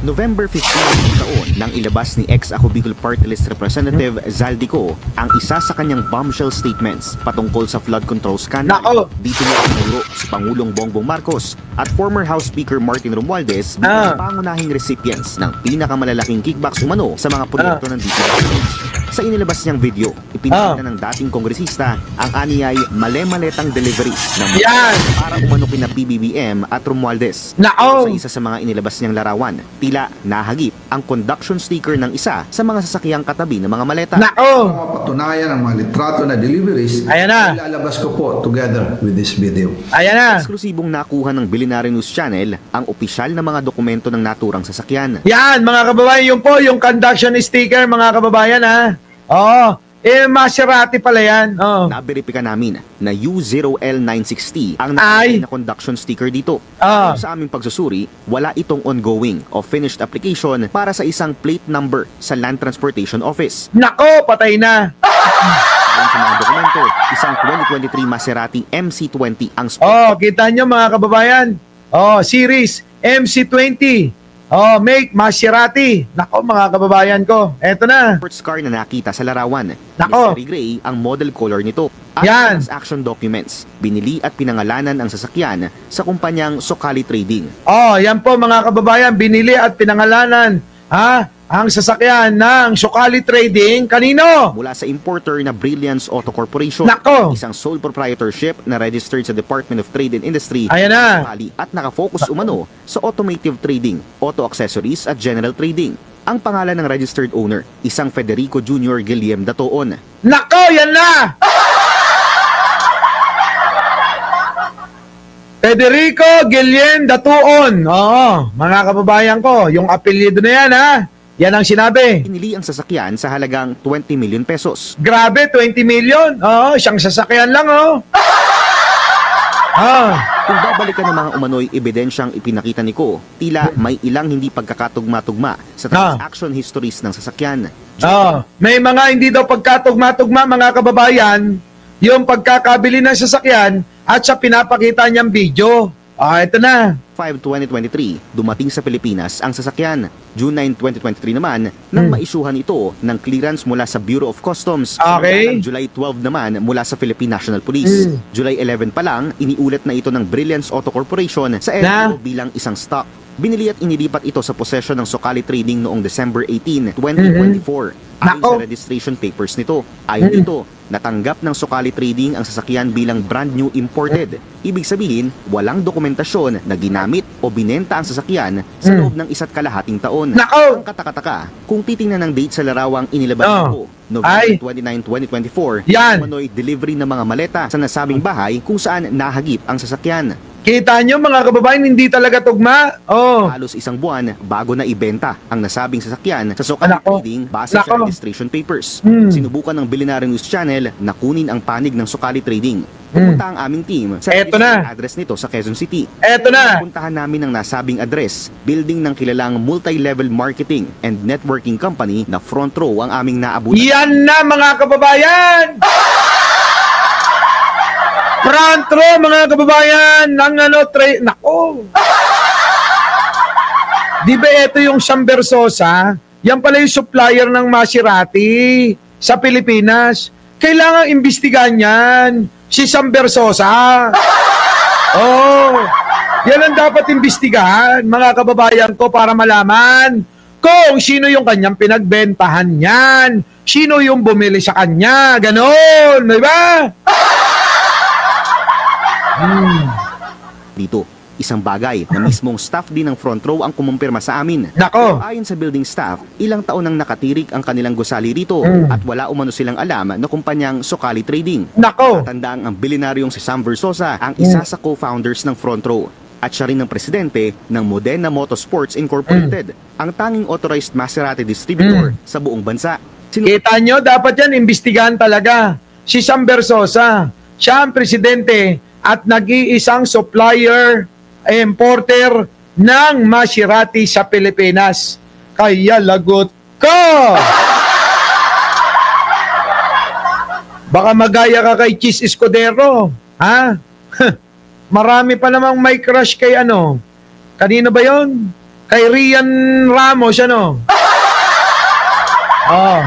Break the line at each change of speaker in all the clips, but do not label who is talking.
November 15 taon nang ilabas ni ex-Ako Bicol Party List Representative Zaldico ang isa sa kanyang bombshell statements patungkol sa flood control scandal. Dito niya tinuro si Pangulong Bongbong Marcos at former House Speaker Martin Romualdez bilang pangunahing recipients ng pinakamalalaking kickbacks umano sa mga proyekto ng DPWH. Sa inilabas niyang video, ipinakita ng dating kongresista ang aniyay male-maletang delivery ng para umano kina PBBM at Romualdez. Sa isa sa mga inilabas niyang larawan, tila nahagip ang conduction sticker ng isa sa mga sasakyang katabi ng mga maleta.
Patunayan ang mga litrato na deliveries. Ilalabas ko po together with this video.
Eksklusibong nakuha ng Billionaire News Channel ang opisyal na mga dokumento ng naturang sasakyan.
Yan mga kababayan, yun po yung conduction sticker mga kababayan ha. Maserati pala yan.
Naberipika namin na U0L960 ang nakalagay na conduction sticker dito. Sa aming pagsusuri, wala itong ongoing o finished application para sa isang plate number sa Land Transportation Office.
Nako, patay na.
Ayon sa mga dokumento, isang 2023 Maserati MC20 ang
kita nyo mga kababayan. Series MC20. Make Maserati. Nako mga kababayan ko. Eto na.
Sports car na nakita sa larawan.
Nako.
Mystery gray ang model color nito. At transaction documents, binili at pinangalanan ang sasakyan sa kumpanyang Socali Trading.
Yan po mga kababayan, binili at pinangalanan ang sasakyan ng Socali Trading. Kanino?
Mula sa importer na Brilliance Auto Corporation.
Nako.
Isang sole proprietorship na registered sa Department of Trade and Industry.
Ayan na.
At nakafocus umano sa automotive trading, auto accessories at general trading. Ang pangalan ng registered owner, isang Federico Jr. Guillem Datoon.
Nako, yan na! Federico Guillem Datoon. Mga kababayan ko, yung apelyido na yan ha. Yan ang sinabi.
Pinili ang sasakyan sa halagang 20 million pesos.
Grabe, 20 million. Siyang sasakyan lang
Kung babalikan ng mga umano'y ebidensyang ipinakita ni Ko, tila may ilang hindi pagkakatugma-tugma sa transaction histories ng sasakyan.
May mga hindi daw pagkatugma-tugma mga kababayan, yung pagkakabili ng sasakyan at sa pinapakita niyang video. Ito na.
5/2023, dumating sa Pilipinas ang sasakyan. June 9, 2023 naman, nang maisyuhan ito ng clearance mula sa Bureau of Customs. July 12 naman mula sa Philippine National Police. July 11 pa lang, iniulat na ito ng Brilliance Auto Corporation sa LTO bilang isang stock. Binili at inilipat ito sa posesyon ng Socali Trading noong December 18, 2024. Ayon sa registration papers nito. Ayon dito, natanggap ng Socali Trading ang sasakyan bilang brand new imported. Ibig sabihin, walang dokumentasyon na ginamit o binenta ang sasakyan sa loob ng 1.5 taon. Ang katakataka, kung titingnan ng date sa larawang inilabas nito, November 29, 2024, manoy delivery ng mga maleta sa nasabing bahay kung saan nahagip ang sasakyan.
Kita nyo mga kababayan, hindi talaga tugma.
Halos isang buwan bago na ibenta ang nasabing sasakyan sa Socali Trading base sa registration papers. Sinubukan ng Billionaire News Channel na kunin ang panig ng Socali Trading. Pumunta ang aming team sa address nito sa Quezon City. Puntahan namin ang nasabing address, building ng kilalang multi-level marketing and networking company na Front Row ang aming naabutan.
Yan na mga kababayan! Front Row mga kababayan ng Nako! Di ba ito yung Sam Versosa? Yan pala yung supplier ng Maserati sa Pilipinas. Kailangan imbestigahan yan. Si Sam Versosa. Yan ang dapat imbestigahan, mga kababayan ko, para malaman kung sino yung kanyang pinagbentahan yan. Sino yung bumili sa kanya. Ganon, di ba?
Dito, isang bagay na mismong staff din ng Front Row ang kumumpirma sa amin.
Nako!
Ayon sa building staff, ilang taon nang nakatirik ang kanilang gusali rito at wala umano silang alam na kumpanyang Socali Trading.
Nako!
Tandaang ang bilyonaryong si Sam Versosa ang isa sa co-founders ng Front Row at siya rin ang presidente ng Modena Motorsports Incorporated, ang tanging authorized Maserati distributor sa buong bansa.
Kita nyo, dapat yan imbestigahan talaga. Si Sam Versosa, siya ang presidente at nag-iisang supplier, importer ng Maserati sa Pilipinas. Kaya lagot ka! Baka magaya ka kay Cheese Escudero. Marami pa namang may crush kay Kanino ba yon? Kay Rian Ramos, ano? Oh.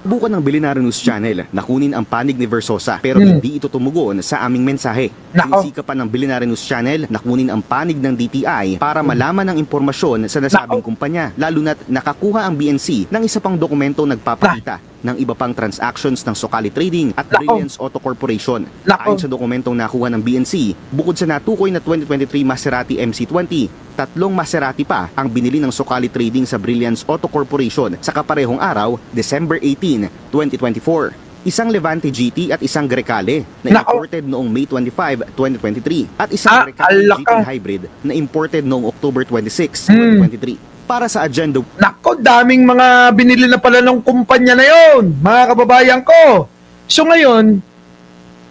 Bukan ng Billionaire News Channel na kunin ang panig ni Versosa pero hindi ito tumugon sa aming mensahe. Sinisikapan ng Billionaire News Channel na kunin ang panig ng DTI para malaman ang impormasyon sa nasabing kumpanya, lalo na't nakakuha ang BNC ng isa pang dokumentong nagpapakita ng iba pang transactions ng Socali Trading at Brilliance Auto Corporation. Ayon sa dokumentong nakuha ng BNC, bukod sa natukoy na 2023 Maserati MC20, 3 Maserati pa ang binili ng Socali Trading sa Brilliance Auto Corporation sa kaparehong araw, December 18, 2024. Isang Levante GT at isang Grecale na imported noong May 25, 2023 at isang Grecale GT Hybrid na imported noong October 26, 2023. Para sa agenda.
Nako, daming mga binili na pala ng kumpanya na yon, mga kababayan ko. So ngayon,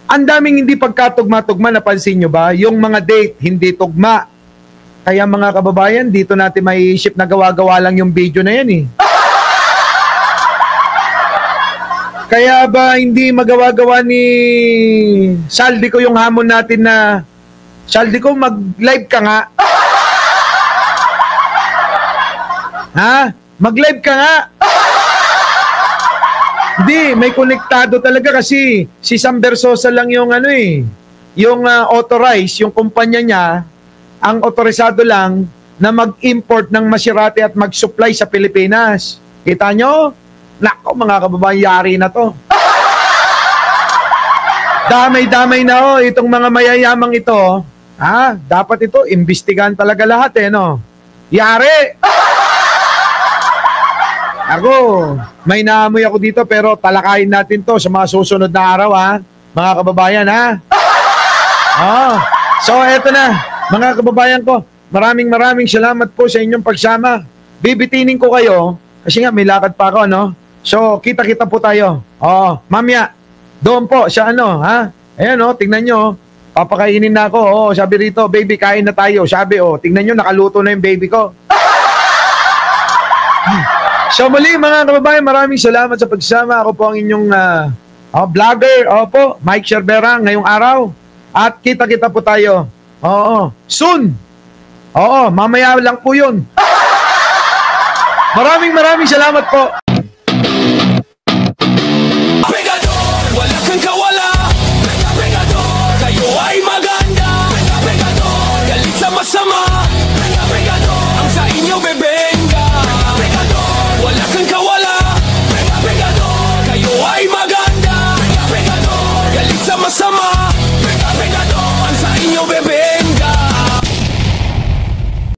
ang daming hindi pagkatugma-tugma, napansin nyo ba? Yung mga date, hindi tugma. Kaya mga kababayan, dito natin maiisip na gawa-gawa lang yung video na yan eh. Kaya ba hindi magawa-gawa ni Saldi ko yung hamon natin na Saldi ko, mag-live ka nga. Ha? Mag-live ka nga. Hindi, may konektado talaga kasi si Sam Versosa lang yung ano eh, yung authorized, yung kumpanya niya, ang otorisado lang na mag-import ng Maserati at mag-supply sa Pilipinas. Kita nyo? Nako, mga kababayan, yari na to. Damay-damay na itong mga mayayamang ito. Ha? Dapat ito, imbestigahan talaga lahat eh, no? Yari! Ako, may naamoy ako dito pero talakayin natin to sa mga susunod na araw, ha? Mga kababayan, ha? Oh. So, eto na, mga kababayan ko. Maraming salamat po sa inyong pagsama. Bibitinin ko kayo kasi nga may lakad pa ako, no? So, kita-kita po tayo. Oh, mamaya, doon po sa ano, ha? Ayan, oh, tingnan nyo. Papakainin na ako. Oh, sabi rito, baby, kain na tayo. Sabi, oh, tingnan nyo, nakaluto na yung baby ko. So muli mga kababayan, maraming salamat sa pagsama. Ako po ang inyong vlogger, opo, Mike Cervera ngayong araw. At kita-kita po tayo. Oo, soon. Oo, mamaya lang po yun. Maraming salamat po.
Wala kang